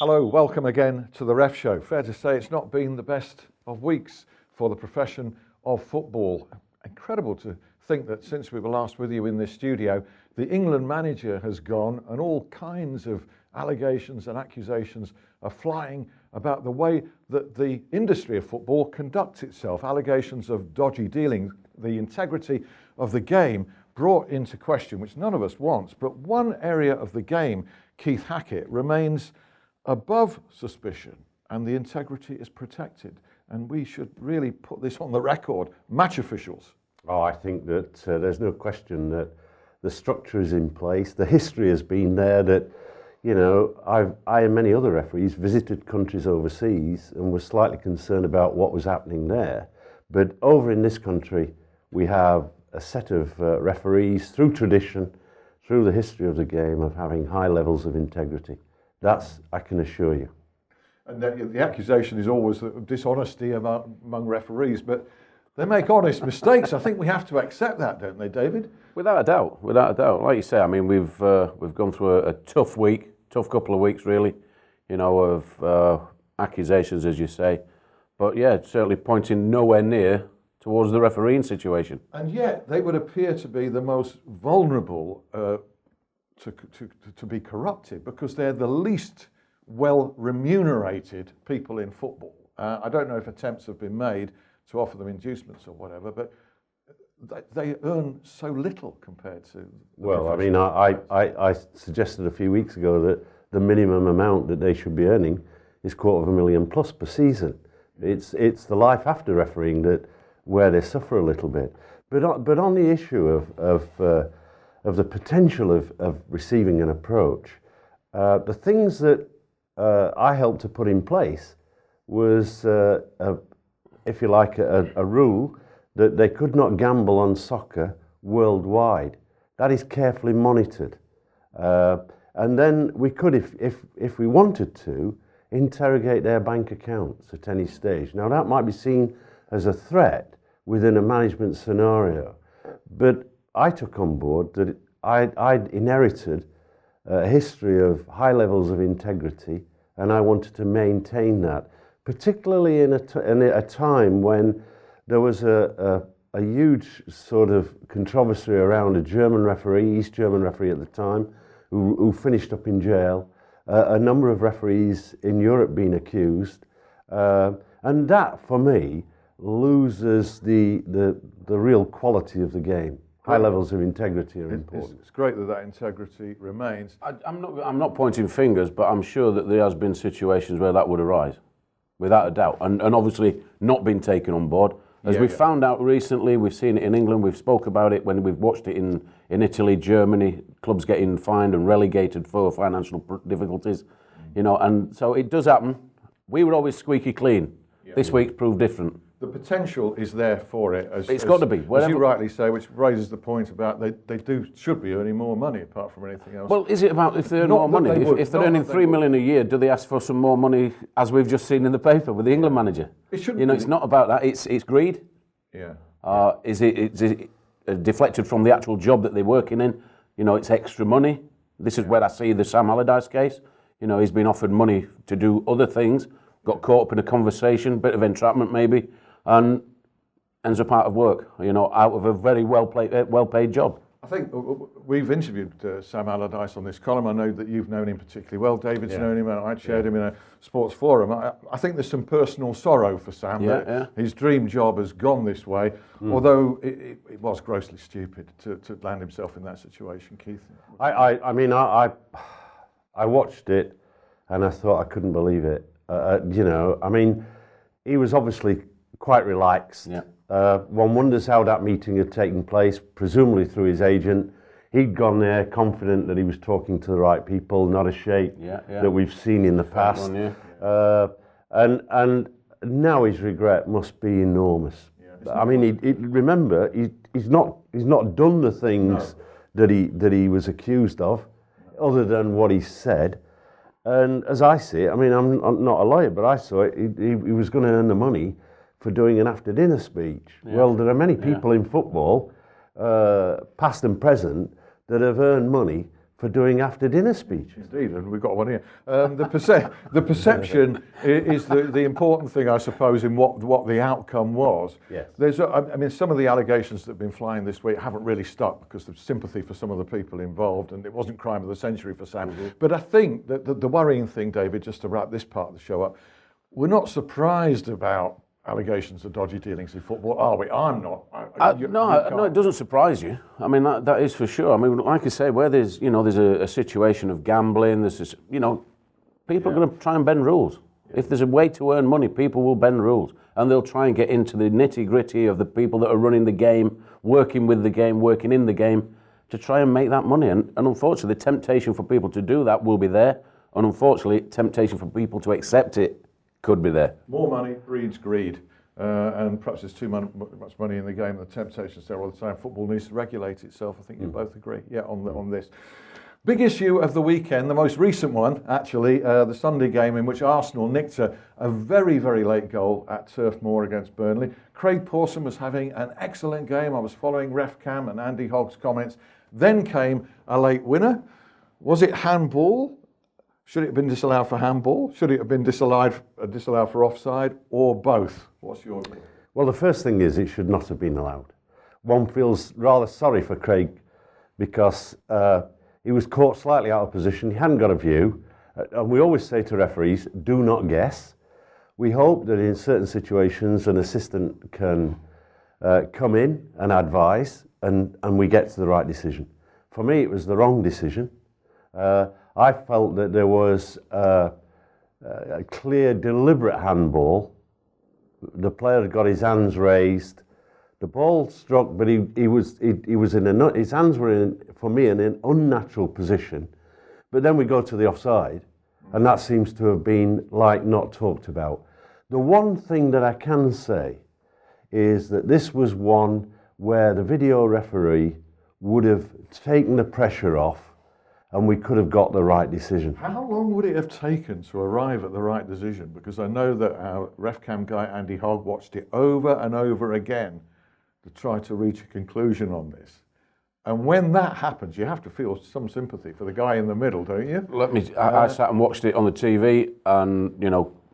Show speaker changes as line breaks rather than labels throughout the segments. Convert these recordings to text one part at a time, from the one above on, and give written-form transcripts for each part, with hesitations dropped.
Hello, welcome again to the Ref Show. Fair to say it's not been the best of weeks for the profession of football. Incredible to think that since we were last with you in this studio, the England manager has gone and all kinds of allegations and accusations are flying about the way that the industry of football conducts itself. Allegations of dodgy dealing, the integrity of the game brought into question, which none of us wants. But one area of the game, Keith Hackett, remains above suspicion and the integrity is protected. And we should really put this on the record. Match officials.
Oh, I think that there's no question that the structure is in place. The history has been there that, you know, I and many other referees visited countries overseas and were slightly concerned about what was happening there. But over in this country, we have a set of referees through tradition, through the history of the game, of having high levels of integrity. That's, I can assure you.
And the accusation is always dishonesty among referees, but they make honest mistakes. I think we have to accept that, don't they, David?
Without a doubt, without a doubt. Like you say, I mean, we've gone through a tough week, tough couple of weeks, really, you know, of accusations, as you say. But yeah, certainly pointing nowhere near towards the refereeing situation.
And yet, they would appear to be the most vulnerable to be corrupted because they're the least well remunerated people in football. I don't know if attempts have been made to offer them inducements or whatever, but they earn so little compared to.
Well, I mean, I suggested a few weeks ago that the minimum amount that they should be earning is $250,000 plus per season. It's the life after refereeing that where they suffer a little bit. But on the issue of the potential of receiving an approach, the things that I helped to put in place was, if you like, a rule that they could not gamble on soccer worldwide. That is carefully monitored. And then we could, if we wanted to, interrogate their bank accounts at any stage. Now that might be seen as a threat within a management scenario, but I took on board that I'd inherited a history of high levels of integrity, and I wanted to maintain that, particularly in a time when there was a huge sort of controversy around a German referee, East German referee at the time, who finished up in jail, a number of referees in Europe being accused, and that, for me, loses the real quality of the game. High levels of integrity are important.
It's great that integrity remains.
I'm not pointing fingers, but I'm sure that there has been situations where that would arise, without a doubt, and obviously not been taken on board. As we found out recently, we've seen it in England, we've spoke about it when we've watched it in Italy, Germany, clubs getting fined and relegated for financial difficulties, you know, and so it does happen. We were always squeaky clean. This week's proved different.
The potential is there for it.
It's got to be.
As you rightly say, which raises the point about they should be earning more money apart from anything else.
Well, is it about if they earn more money? If they're earning $3 million a year, do they ask for some more money, as we've just seen in the paper with the England manager?
It shouldn't.
You know, it's not about that. It's greed.
Yeah.
Is it deflected from the actual job that they're working in? You know, it's extra money. This is where I see the Sam Allardyce case. You know, he's been offered money to do other things, got caught up in a conversation, bit of entrapment maybe, and ends up out of work, you know, out of a very well-paid job.
I think we've interviewed Sam Allardyce on this column. I know that you've known him particularly well. David's known him, and I'd shared him in a sports forum. I think there's some personal sorrow for Sam that his dream job has gone this way, although it was grossly stupid to land himself in that situation, Keith.
I mean, I watched it and I thought I couldn't believe it. You know, I mean, he was obviously quite relaxed.
Yeah.
One wonders how that meeting had taken place, presumably through his agent. He'd gone there confident that he was talking to the right people, not a shake that we've seen in the past. And now his regret must be enormous. I mean, remember, he's not done the things that he was accused of, other than what he said. And as I see it, I mean, I'm not a lawyer, but I saw it, he was going to earn the money for doing an after-dinner speech. Well, there are many people in football, past and present, that have earned money for doing after dinner speeches.
Indeed, and we've got one here. The perception is the important thing, I suppose, in what the outcome was.
Yes.
I mean, some of the allegations that have been flying this week haven't really stuck because of sympathy for some of the people involved, and it wasn't crime of the century for Sam. But I think that the worrying thing, David, just to wrap this part of the show up, we're not surprised about allegations of dodgy dealings in football, are we? I'm not.
No, it doesn't surprise you. I mean, that is for sure. I mean, like I say, where there's a situation of gambling, there's this, people are going to try and bend rules. Yeah. If there's a way to earn money, people will bend rules, and they'll try and get into the nitty-gritty of the people that are running the game, working with the game, working in the game, to try and make that money. And unfortunately, the temptation for people to do that will be there, and unfortunately, temptation for people to accept it could be there.
More money breeds greed, and perhaps there's too much money in the game. The temptation's there all the time. Football needs to regulate itself. I think you both agree, on this. Big issue of the weekend, the most recent one, actually, the Sunday game in which Arsenal nicked a very, very late goal at Turf Moor against Burnley. Craig Pawson was having an excellent game. I was following Ref Cam and Andy Hogg's comments. Then came a late winner. Was it handball? Should it have been disallowed for handball? Should it have been disallowed for offside, or both? What's your view?
Well, the first thing is it should not have been allowed. One feels rather sorry for Craig because he was caught slightly out of position. He hadn't got a view. And we always say to referees, do not guess. We hope that in certain situations an assistant can come in and advise and we get to the right decision. For me, it was the wrong decision. I felt that there was a clear, deliberate handball. The player had got his hands raised. The ball struck, but his hands were for me in an unnatural position. But then we go to the offside, and that seems to have been not talked about. The one thing that I can say is that this was one where the video referee would have taken the pressure off, and we could have got the right decision.
How long would it have taken to arrive at the right decision? Because I know that our RefCam guy, Andy Hogg, watched it over and over again to try to reach a conclusion on this. And when that happens, you have to feel some sympathy for the guy in the middle, don't you?
I sat and watched it on the TV, and,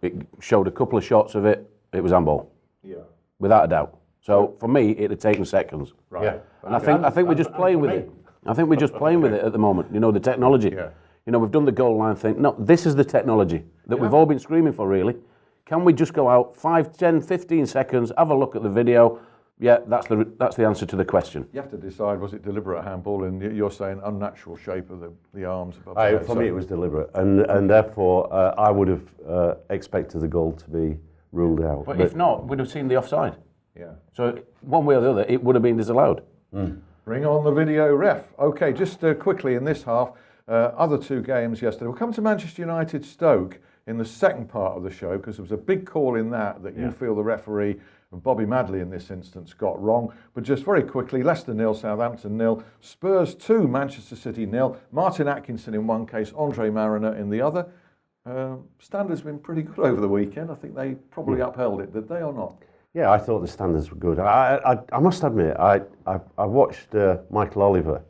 it showed a couple of shots of it. It was handball. Yeah. Without a doubt. So, for me, it had taken seconds.
Right. Yeah.
And I think we're just playing with it. I think we're just playing with it at the moment, the technology. Yeah. We've done the goal line thing. No, this is the technology that we've all been screaming for, really. Can we just go out 5, 10, 15 seconds, have a look at the video? Yeah, that's the answer to the question.
You have to decide, was it deliberate handball? And you're saying unnatural shape of the arms above the head.
For me, it was deliberate. And therefore, I would have expected the goal to be ruled out.
But if not, we'd have seen the offside.
Yeah.
So one way or the other, it would have been disallowed.
Bring on the video ref. Okay, just quickly in this half, other two games yesterday. We'll come to Manchester United Stoke in the second part of the show, because there was a big call in that you feel the referee, Bobby Madley in this instance, got wrong. But just very quickly, Leicester 0, Southampton 0, Spurs 2, Manchester City 0, Martin Atkinson in one case, Andre Mariner in the other. Standards been pretty good over the weekend. I think they probably upheld it, did they, or not?
Yeah, I thought the standards were good. I must admit, I watched Michael Oliver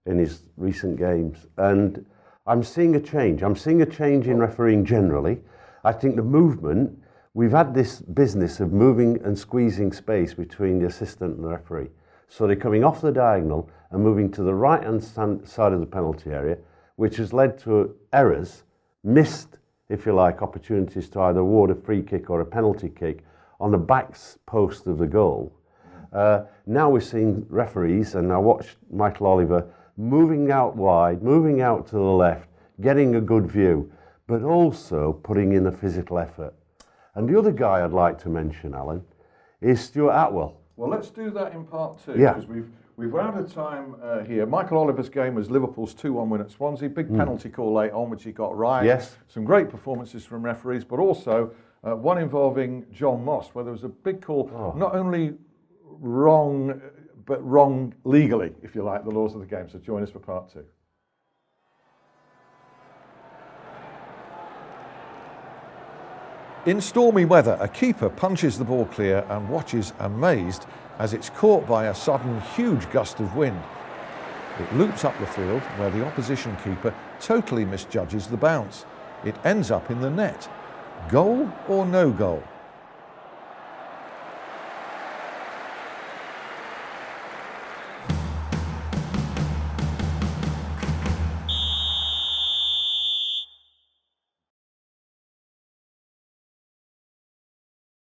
in his recent games, and I'm seeing a change. I'm seeing a change in refereeing generally. I think the movement, we've had this business of moving and squeezing space between the assistant and the referee. So they're coming off the diagonal and moving to the right-hand side of the penalty area, which has led to errors, missed, if you like, opportunities to either award a free kick or a penalty kick on the back post of the goal. Now we're seeing referees, and I watched Michael Oliver moving out wide, moving out to the left, getting a good view, but also putting in a physical effort. And the other guy I'd like to mention, Alan, is Stuart Atwell.
Well, let's do that in part two,
Yeah.
because we've run out of time here. Michael Oliver's game was Liverpool's 2-1 win at Swansea. Big penalty call late on, which he got right.
Yes.
Some great performances from referees, but also one involving John Moss, where there was a big call, not only wrong, but wrong legally, if you like, the laws of the game. So join us for part two. In stormy weather, a keeper punches the ball clear and watches amazed as it's caught by a sudden huge gust of wind. It loops up the field where the opposition keeper totally misjudges the bounce. It ends up in the net. Goal or no goal?